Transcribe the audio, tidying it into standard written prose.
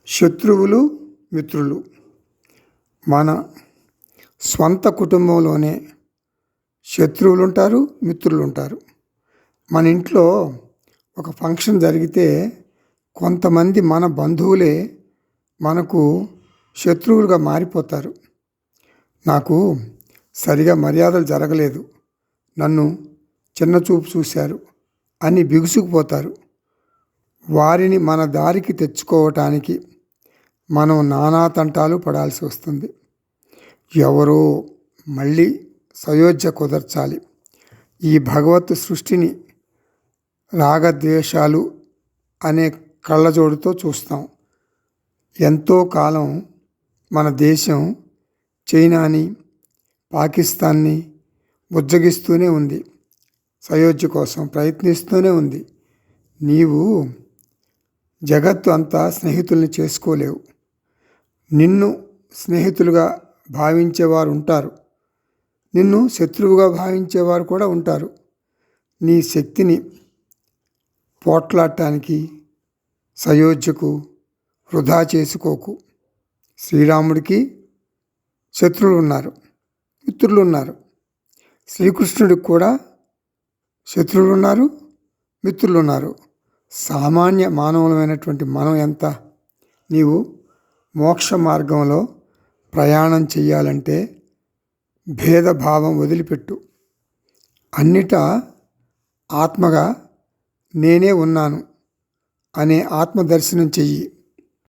శత్రువులు, మిత్రులు మన స్వంత కుటుంబంలోనే శత్రువులు ఉంటారు, మిత్రులు ఉంటారు. మన ఇంట్లో ఒక ఫంక్షన్ జరిగితే కొంతమంది మన బంధువులే మనకు శత్రువులుగా మారిపోతారు. నాకు సరిగా మర్యాదలు జరగలేదు, నన్ను చిన్నచూపు చూశారు అని బిగుసుకుపోతారు. వారిని మన దారికి తెచ్చుకోవటానికి మనం నానా తంటాలు పడాల్సి వస్తుంది. ఎవరో మళ్ళీ సయోధ్య కుదర్చాలి. ఈ భగవత్ సృష్టిని రాగద్వేషాలు అనే కళ్ళజోడుతో చూస్తాం. ఎంతో కాలం మన దేశం చైనాని, పాకిస్తాన్ని బుజ్జగిస్తూనే ఉంది, సయోధ్య కోసం ప్రయత్నిస్తూనే ఉంది. నీవు జగత్తు అంతా స్నేహితుల్ని చేసుకోలేవు. నిన్ను స్నేహితులుగా భావించేవారు ఉంటారు, నిన్ను శత్రువుగా భావించేవారు కూడా ఉంటారు. నీ శక్తిని పోట్లాడటానికి సయోధ్యకు వృధా చేసుకోకు. శ్రీరాముడికి శత్రువులు ఉన్నారు, మిత్రులు ఉన్నారు. శ్రీకృష్ణుడికి కూడా శత్రువులు ఉన్నారు, మిత్రులు ఉన్నారు. సామాన్య మానవులమైనటువంటి మనం ఎంత? నీవు మోక్ష మార్గంలో ప్రయాణం చెయ్యాలంటే భేదభావం వదిలిపెట్టు. అన్నిటా ఆత్మగా నేనే ఉన్నాను అనే ఆత్మదర్శనం చెయ్యి.